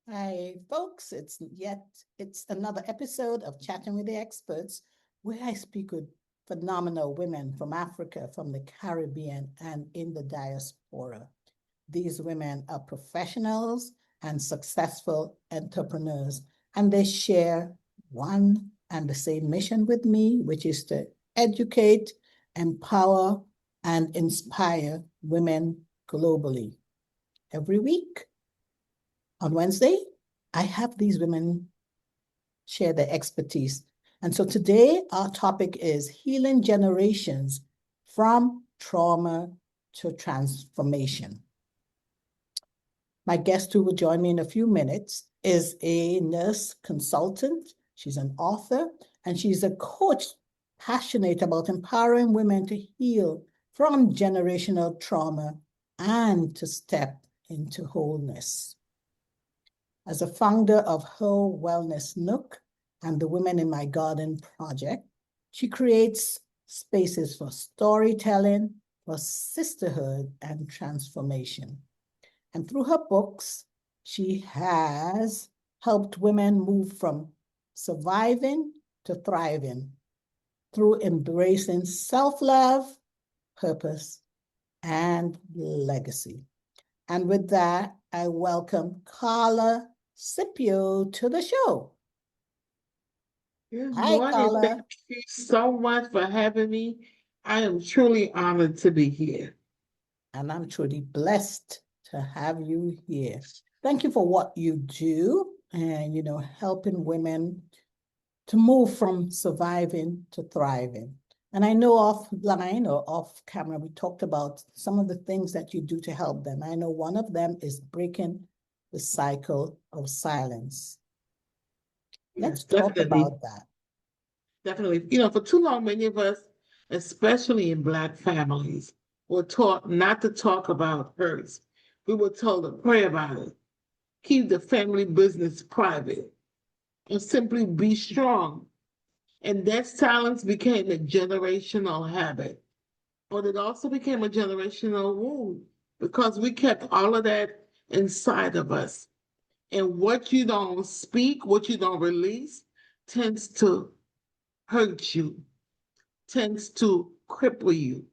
Hi, folks. It's another episode of Chatting with the Experts, where I speak with phenomenal women from Africa, from the Caribbean, and in the diaspora. These women are professionals and successful entrepreneurs, and they share one and the same mission with me, which is to educate, empower, and inspire women globally. Every week, on Wednesday, I have these women share their expertise. And so today, our topic is healing generations from trauma to transformation. My guest who will join me in a few minutes is a nurse consultant. She's an author and she's a coach passionate about empowering women to heal from generational trauma and to step into wholeness. As a founder of Her Wellness Nook and the Women in My Garden project, she creates spaces for storytelling, for sisterhood, and transformation. And through her books, she has helped women move from surviving to thriving through embracing self-love, purpose, and legacy. And with that, I welcome Karla Scipio to the show. Good Hi, morning. Karla. Thank you so much for having me. I am truly honored to be here. And I'm truly blessed to have you here. Thank you for what you do and, helping women to move from surviving to thriving. And I know offline or off camera, we talked about some of the things that you do to help them. I know one of them is breaking the cycle of silence. Let's Yes, talk definitely. about that. Definitely. For too long, many of us, especially in Black families, were taught not to talk about hurts. We were told to pray about it, keep the family business private, and simply be strong. And that silence became a generational habit. But it also became a generational wound because we kept all of that inside of us. And what you don't speak, what you don't release, tends to hurt you, tends to cripple you.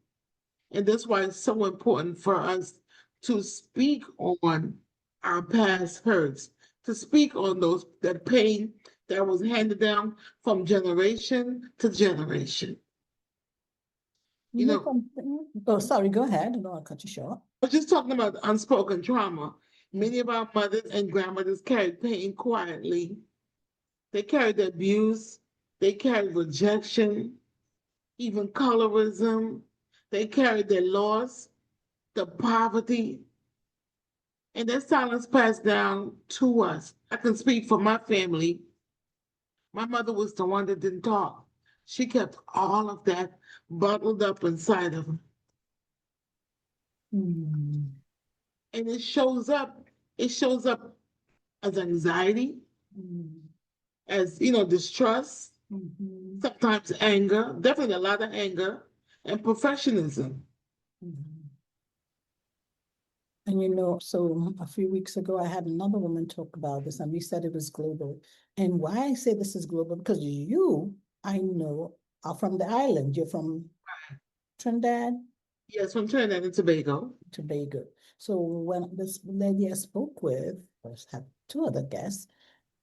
And that's why it's so important for us to speak on our past hurts, to speak on that pain that was handed down from generation to generation. You You know know, something? Oh, sorry, go ahead. I don't want to cut you short. I was just talking about unspoken trauma. Many of our mothers and grandmothers carried pain quietly. They carried the abuse, they carried rejection, even colorism. They carried their loss, the poverty, and that silence passed down to us. I can speak for my family. My mother was the one that didn't talk. She kept all of that bottled up inside of her. Mm. And it shows up as anxiety, Mm. as distrust, Mhm. sometimes anger, definitely a lot of anger, and perfectionism. Mhm. And so a few weeks ago, I had another woman talk about this, and we said it was global. And why I say this is global, because I know, are from the island. You're from Trinidad, Yes, from Trinidad and Tobago. Tobago. So when this lady I spoke with, I had two other guests,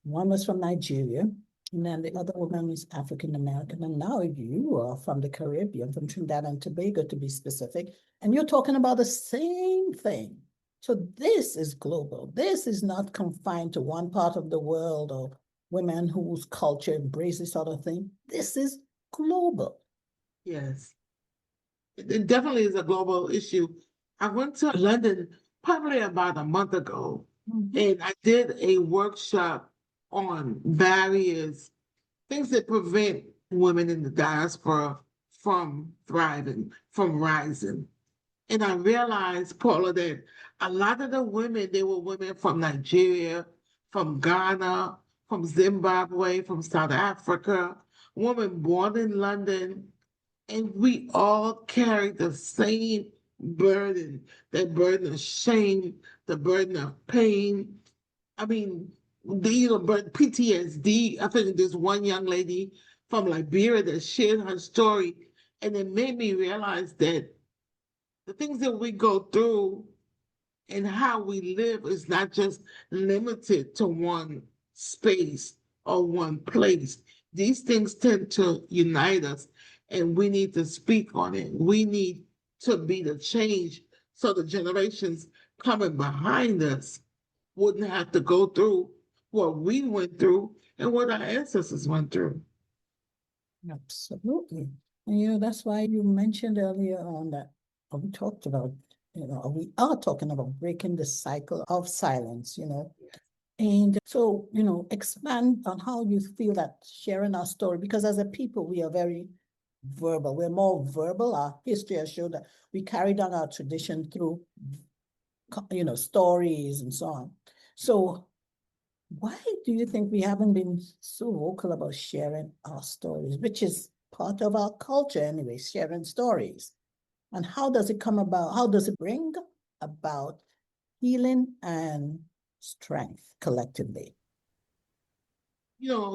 one was from Nigeria, and then the other woman was African American. And now you are from the Caribbean, from Trinidad and Tobago to be specific, and you're talking about the same thing. So this is global. This is not confined to one part of the world or women whose culture embrace this sort of thing. This is global. Yes, it definitely is a global issue. I went to London probably about a month ago, Mhm. and I did a workshop on barriers, things that prevent women in the diaspora from thriving, from rising. And I realized, Paula, that a lot of the women, they were women from Nigeria, from Ghana, from Zimbabwe, from South Africa, women born in London, and we all carry the same burden, that burden of shame, the burden of pain. I mean, but PTSD. I think there's one young lady from Liberia that shared her story, and it made me realize that the things that we go through and how we live is not just limited to one space or one place. These things tend to unite us, and we need to speak on it. We need to be the change so the generations coming behind us wouldn't have to go through what we went through and what our ancestors went through. Absolutely. And that's why you mentioned earlier on that we talked about, we are talking about breaking the cycle of silence. And so, expand on how you feel that sharing our story, because as a people, we are very verbal. We're more verbal. Our history has shown that we carry down our tradition through, stories and so on. So why do you think we haven't been so vocal about sharing our stories, which is part of our culture anyway, sharing stories? And how does it come about? How does it bring about healing and strength collectively?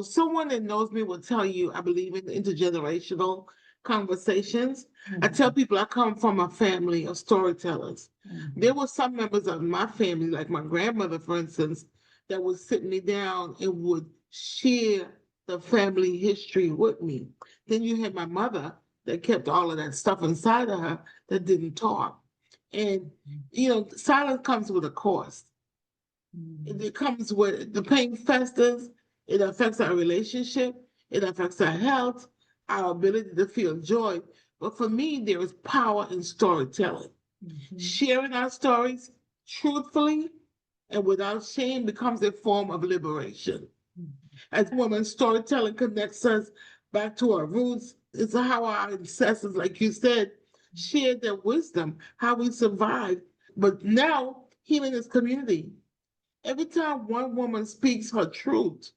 Someone that knows me will tell you I believe in intergenerational conversations. I tell people I come from a family of storytellers. There were some members of my family, like my grandmother, for instance, that would sit me down and would share the family history with me. Then you had my mother that kept all of that stuff inside of her that didn't talk. And, silence comes with a cost. It comes with the pain festers, it affects our relationship, it affects our health, our ability to feel joy. But for me, there is power in storytelling. Sharing our stories truthfully and without shame becomes a form of liberation. As women, storytelling connects us back to our roots. It's how our ancestors, like you said, shared their wisdom, how we survived. But now, healing is community. Every time one woman speaks her truth,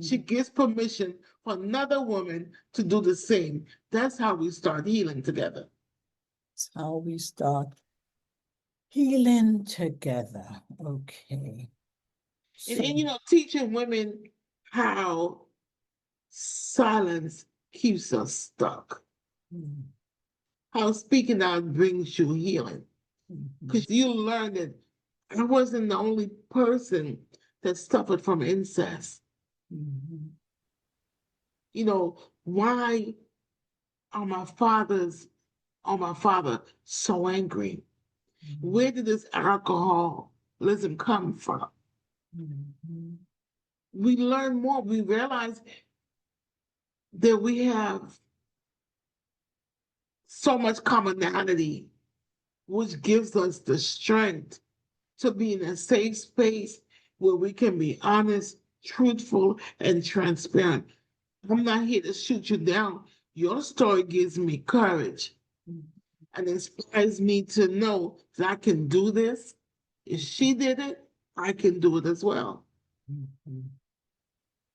she gives permission for another woman to do the same. That's how we start healing together. That's how we start healing together. Okay. And teaching women how silence keeps us stuck, how speaking out brings you healing. Because you learn that I wasn't the only person that suffered from incest. Why are my father so angry? Where did this alcoholism come from? We learn more. We realize that we have so much commonality, which gives us the strength to be in a safe space where we can be honest, truthful, and transparent. I'm not here to shoot you down. Your story gives me courage and inspires me to know that I can do this. If she did it, I can do it as well.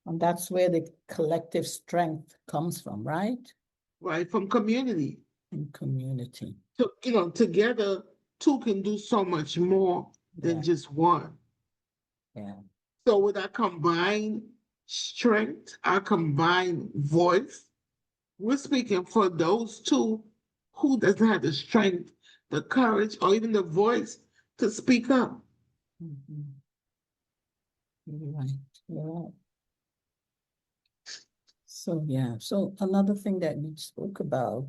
And that's where the collective strength comes from, right? Right, from community. In community. So, together, two can do so much more than just one. Yeah. So with our combined strength, our combined voice, we're speaking for those two who doesn't have the strength, the courage, or even the voice to speak up. Right. Yeah. So another thing that you spoke about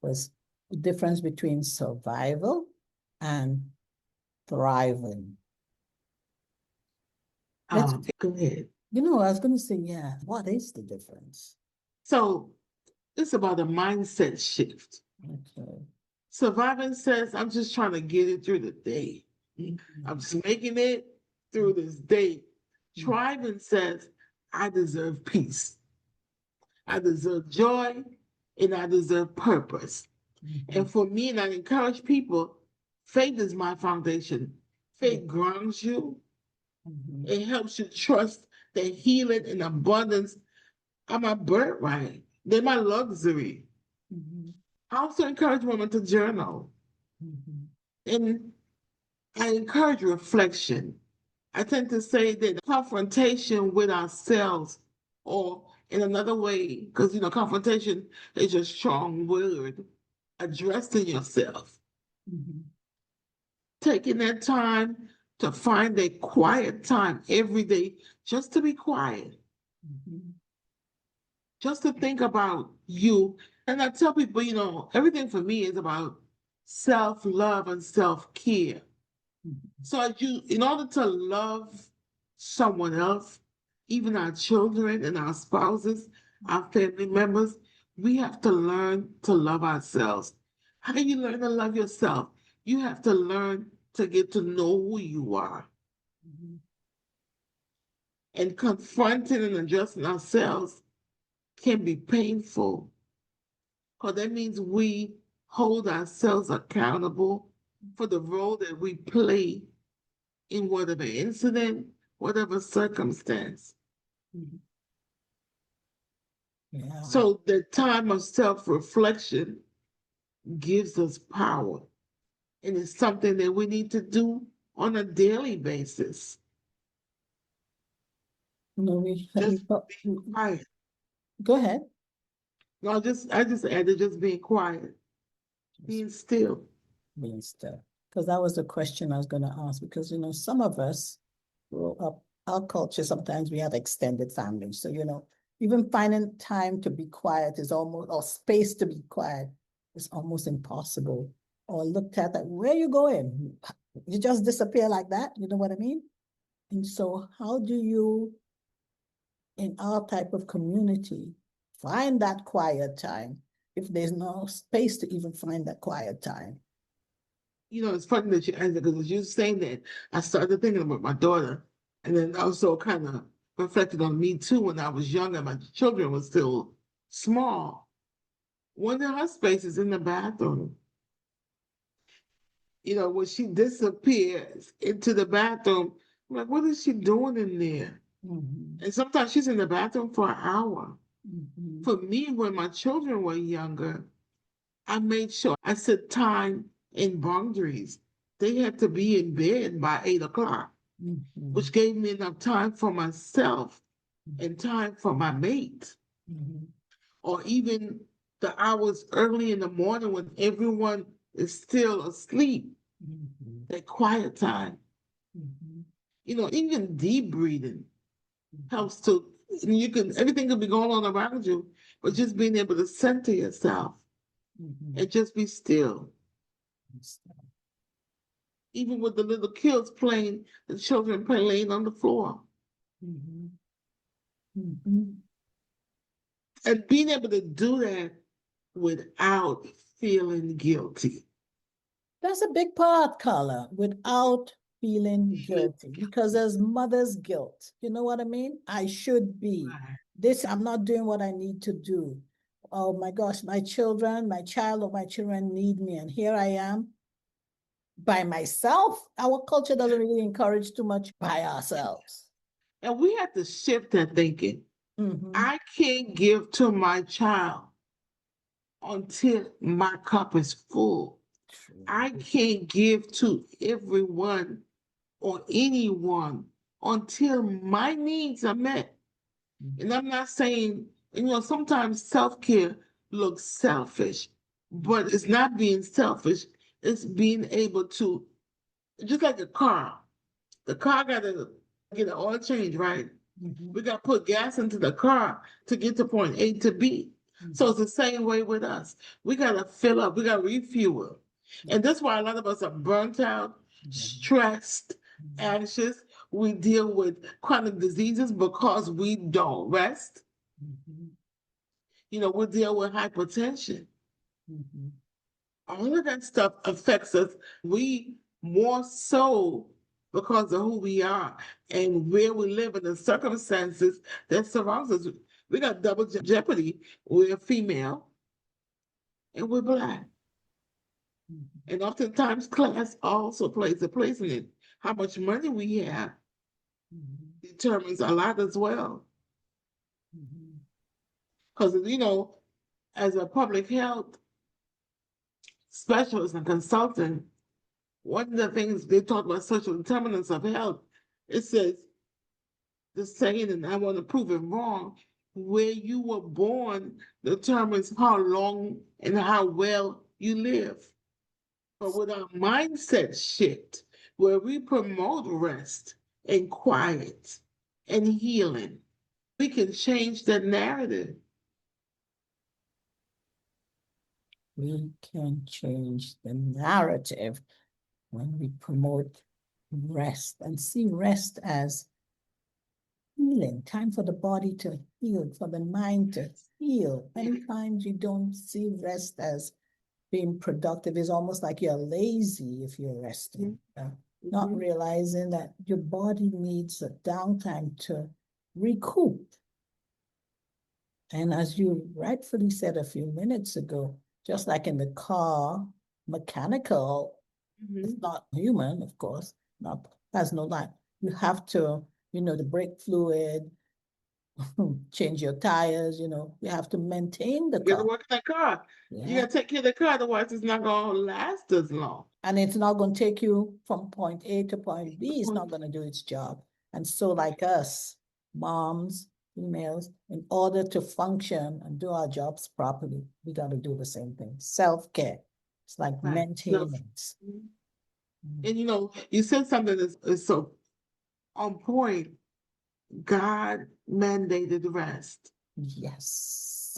was the difference between survival and thriving. Go ahead. I was going to say, what is the difference? So it's about a mindset shift. Okay. Surviving says, I'm just trying to get it through the day. I'm just making it through this day. Thriving says, I deserve peace. I deserve joy, and I deserve purpose. And for me, and I encourage people, faith is my foundation. Faith grounds you. It helps you trust that healing and abundance are my birthright. They're my luxury. I also encourage women to journal. And I encourage reflection. I tend to say that confrontation with ourselves, or in another way, because confrontation is a strong word, addressing yourself, taking that time to find a quiet time every day just to be quiet, just to think about you. And I tell people, everything for me is about self-love and self-care. So in order to love someone else, even our children and our spouses, our family members, we have to learn to love ourselves. How do you learn to love yourself? You have to learn to get to know who you are. And confronting and addressing ourselves can be painful, because that means we hold ourselves accountable for the role that we play in whatever incident, whatever circumstance. Yeah. So the time of self-reflection gives us power. And it's something that we need to do on a daily basis. No, Just be quiet. Go ahead. No, I just added just being quiet, being still. Being still. Because that was the question I was going to ask. Because, some of us grow up, our culture, sometimes we have extended families. So, even finding time to be quiet is almost, or space to be quiet is almost impossible. Or looked at that, where are you going? You just disappear like that. You know what I mean? And so how do you, in our type of community, find that quiet time if there's no space to even find that quiet time? It's funny that you asked that, because as you saying that, I started thinking about my daughter, and then also kind of reflected on me too when I was younger. My children were still small. One of her spaces in the bathroom. When she disappears into the bathroom, I'm like, what is she doing in there? And sometimes she's in the bathroom for an hour. For me, when my children were younger, I made sure I set time and boundaries. They had to be in bed by 8 o'clock, which gave me enough time for myself and time for my mate. Or even the hours early in the morning when everyone is still asleep, that quiet time. Even deep breathing helps to, everything can be going on around you, but just being able to center yourself and just be still. Even with the little kids playing, the children playing on the floor. And being able to do that without feeling guilty. That's a big part, Karla, without feeling guilty, because there's mother's guilt. You know what I mean? I should be. I'm not doing what I need to do. Oh my gosh, my child or my children need me. And here I am by myself. Our culture doesn't really encourage too much by ourselves. And we have to shift that thinking. I can't give to my child until my cup is full. I can't give to everyone or anyone until my needs are met. And I'm not saying, sometimes self-care looks selfish, but it's not being selfish. It's being able to, just like a car. The car got to get an oil change, right? We got to put gas into the car to get to point A to B. So it's the same way with us. We got to fill up, we got to refuel. And that's why a lot of us are burnt out, stressed, anxious. We deal with chronic diseases because we don't rest. We deal with hypertension. All of that stuff affects us. We more so because of who we are and where we live and the circumstances that surrounds us. We got double jeopardy. We're female and we're Black. And oftentimes class also plays a place in it. How much money we have determines a lot as well. Because, as a public health specialist and consultant, one of the things they talk about social determinants of health, It says the saying, and I want to prove it wrong, where you were born determines how long and how well you live. But with our mindset shift, where we promote rest and quiet and healing, we can change the narrative. We can change the narrative when we promote rest and see rest as healing, time for the body to heal, for the mind to heal. Many times you don't see rest as being productive. It's almost like you're lazy if you're resting. Not realizing that your body needs a downtime to recoup. And as you rightfully said a few minutes ago, just like in the car, mechanical, it's not human, of course, not has no life. You have to, the brake fluid, change your tires, you have to maintain the You gotta car. work that car. You Yeah. gotta take care of the car, otherwise it's not gonna last as long. And it's not going to take you from point A to point B. It's not going to do its job. And so like us, moms, females, in order to function and do our jobs properly, we got to do the same thing. Self-care. It's like Right. maintenance. And you said something that is so on point. God mandated rest Yes.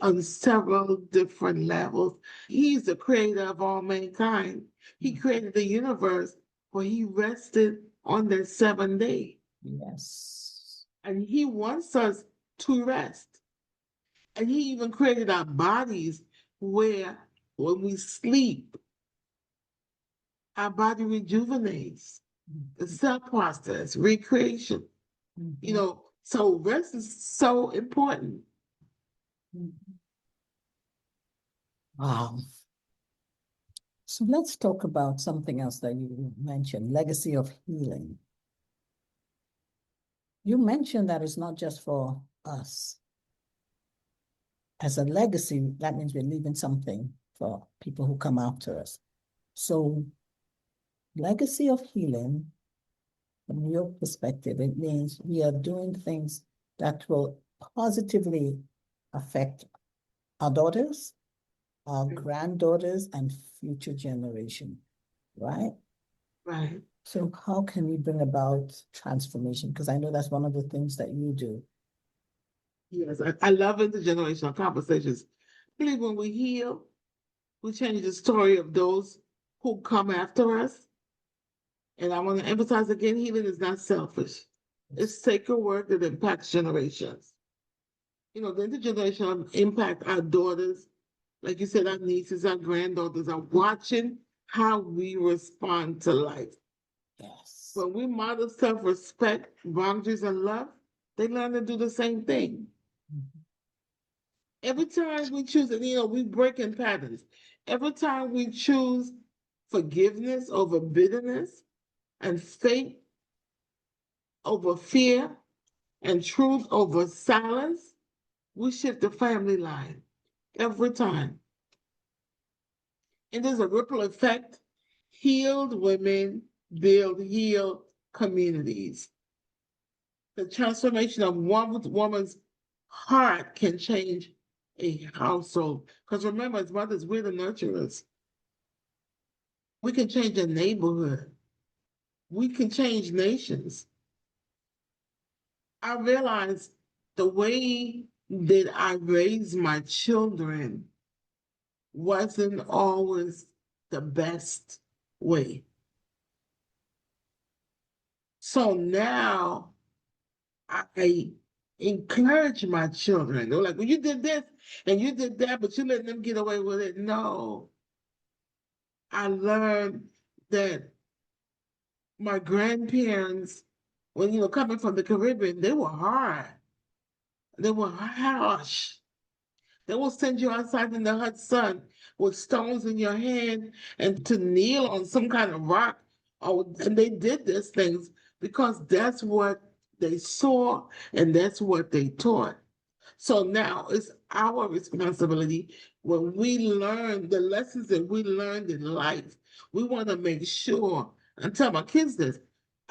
on several different levels. He's the creator of all mankind. He created the universe, but he rested on the seventh day. Yes. And he wants us to rest. And he even created our bodies where when we sleep, our body rejuvenates. The cell process, recreation. So rest is so important. Wow. So let's talk about something else that you mentioned, legacy of healing. You mentioned that it's not just for us. As a legacy, that means we're leaving something for people who come after us. So legacy of healing, from your perspective, it means we are doing things that will positively affect our daughters, our granddaughters, and future generation, right? Right. So how can we bring about transformation? Because I know that's one of the things that you do. Yes, I love intergenerational conversations. I believe when we heal, we change the story of those who come after us. And I want to emphasize again, healing is not selfish. It's sacred work that impacts generations. The intergenerational impact our daughters, like you said, our nieces, our granddaughters are watching how we respond to life. Yes. When we model self-respect, boundaries, and love, they learn to do the same thing. Every time we choose, we break in patterns. Every time we choose forgiveness over bitterness and faith over fear and truth over silence, we shift the family line every time. And there's a ripple effect. Healed women build healed communities. The transformation of one woman's heart can change a household. Because remember, as mothers, we're the nurturers. We can change a neighborhood. We can change nations. I realized the way that I raised my children wasn't always the best way. So now I encourage my children. They're like, well, you did this and you did that, but you letting them get away with it. No. I learned that my grandparents, when coming from the Caribbean, they were hard. They were harsh. They will send you outside in the hot sun with stones in your hand and to kneel on some kind of rock. Oh, and they did these things because that's what they saw and that's what they taught. So now it's our responsibility when we learn the lessons that we learned in life. We want to make sure, and tell my kids this,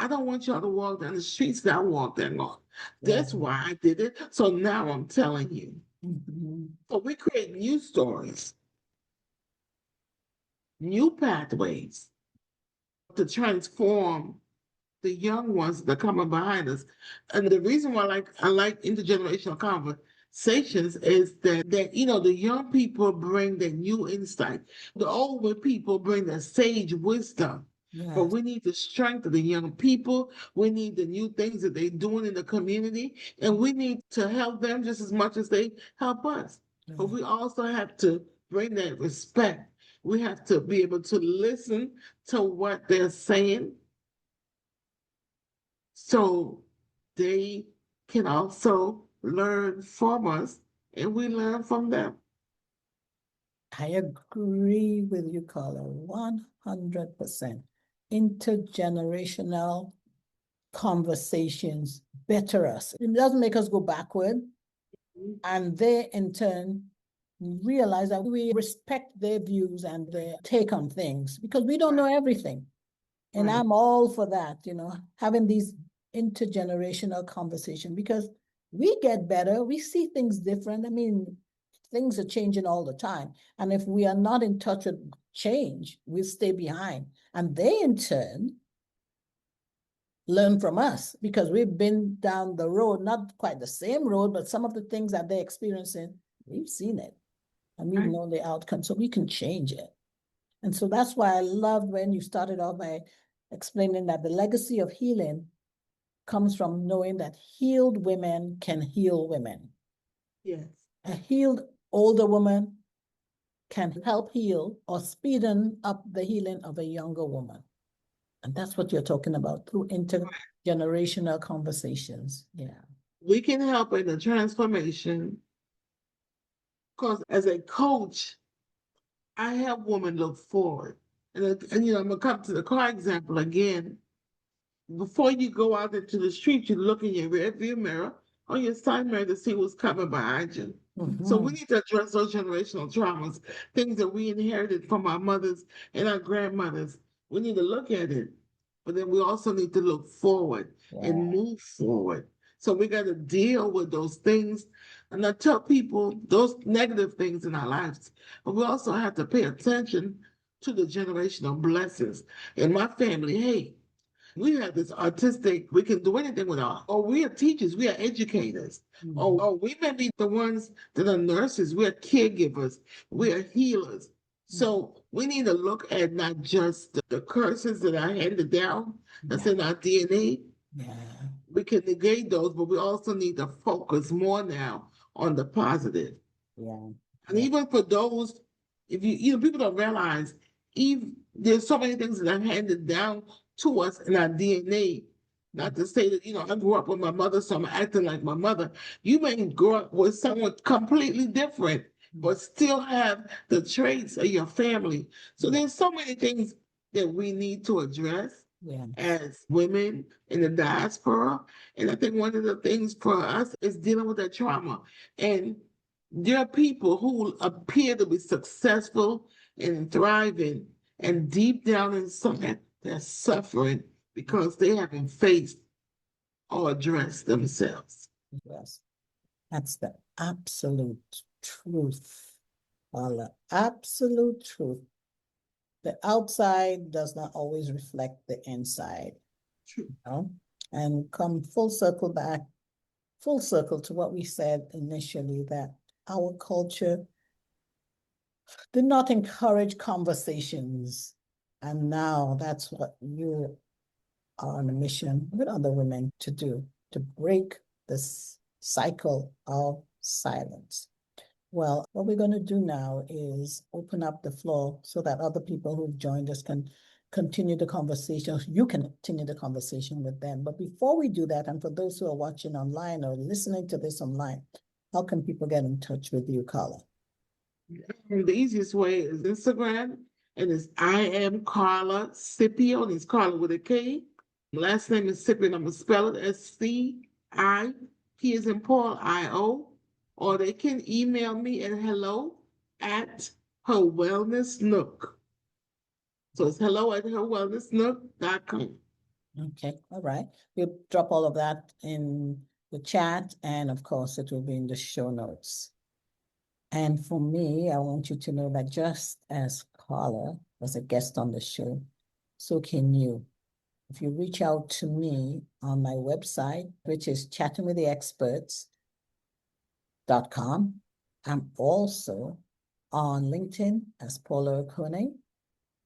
I don't want y'all to walk down the streets that I walked down on. Yeah. That's why I did it. So now I'm telling you. Mhm. So we create new stories, new pathways to transform the young ones that are coming behind us. And the reason why I like intergenerational conversations is that the young people bring the new insight. The older people bring the sage wisdom. But Yes. we need to strengthen the young people. We need the new things that they're doing in the community. And we need to help them just as much as they help us. But Yeah. we also have to bring that respect. We have to be able to listen to what they're saying so they can also learn from us and we learn from them. I agree with you, Carla, 100%. Intergenerational conversations better us. It doesn't make us go backward. And they, in turn, realize that we respect their views and their take on things because we don't know everything. And Right. I'm all for that, having these intergenerational conversation because we get better, we see things different. I mean, things are changing all the time. And if we are not in touch with change, we'll stay behind. And they in turn learn from us because we've been down the road, not quite the same road, but some of the things that they're experiencing, we've seen it and we Right. know the outcome, so we can change it. And so that's why I loved when you started off by explaining that the legacy of healing comes from knowing that healed women can heal women. Yes. A healed older woman can help heal or speeden up the healing of a younger woman. And that's what you're talking about through intergenerational conversations. Yeah. We can help in the transformation because as a coach, I help women look forward. And I'm going to come to the car example again. Before you go out into the street, you look in your rearview mirror or your side mirror to see what's coming behind you. So we Mm-hmm. need to address those generational traumas, things that we inherited from our mothers and our grandmothers. We need to look at it, but then we also need to look forward Yeah. and move forward. So we got to deal with those things and not tell people those negative things in our lives, but we also have to pay attention to the generational blessings. In my family, hey, we have this artistic, we can do anything with art. Or we are teachers, we are educators. Mm-hmm. Or we may be the ones that are nurses, we are caregivers, we are healers. So we need to look at not just the curses that are handed down, that's Yeah. in our DNA. Yeah. We can negate those, but we also need to focus more now on the positive. Yeah. And Yeah. even for those, if people don't realize, even there's so many things that are handed down to us in our DNA. Not to say that, I grew up with my mother, so I'm acting like my mother. You may grow up with someone completely different, but still have the traits of your family. So Yeah. there's so many things that we need to address Yes. as women in the diaspora. And I think one of the things for us is dealing with that trauma. And there are people who appear to be successful and thriving, and deep down inside, they're suffering because they haven't faced or addressed themselves. Yes. That's the absolute truth, Paula. Absolute truth. The outside does not always reflect the inside, True. you know? And come full circle to what we said initially, that our culture did not encourage conversations. And now that's what you are on a mission with other women to do, to break this cycle of silence. Well, what we're going to do now is open up the floor so that other people who've joined us can continue the conversation. You can continue the conversation with them. But before we do that, and for those who are watching online or listening to this online, how can people get in touch with you, Carla? And the easiest way is Instagram, and it's I am Karla Scipio, and it's Karla with a K. Last name is Scipio, and I'm gonna spell it SCIP as in Paul IO. Or they can email me at hello at her wellness nook. So it's hello at her wellness nook.com. Okay, all right. We'll drop all of that in the chat, and of course, it will be in the show notes. And for me, I want you to know that just as Karla was a guest on the show, so can you. If you reach out to me on my website, which is chattingwiththeexperts.com, I'm also on LinkedIn as Paula Okone.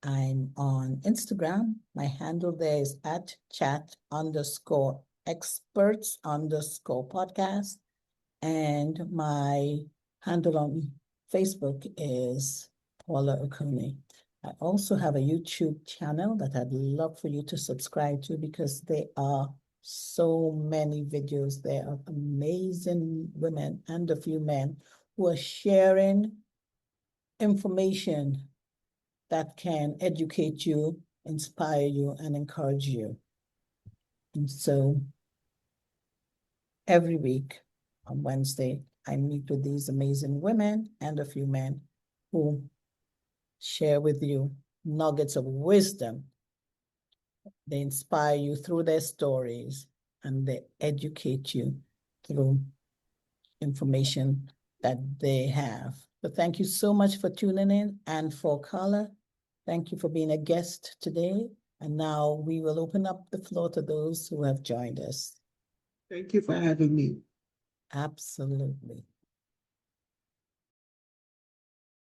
I'm on Instagram. My handle there is at chat_experts_podcast. And my handle on Facebook is Paula Okone. I also have a YouTube channel that I'd love for you to subscribe to because there are so many videos there of amazing women and a few men who are sharing information that can educate you, inspire you, and encourage you. And so every week on Wednesday, I meet with these amazing women and a few men who share with you nuggets of wisdom. They inspire you through their stories and they educate you through information that they have. So thank you so much for tuning in. And for Karla, thank you for being a guest today. And now we will open up the floor to those who have joined us. Thank you for having me. Absolutely.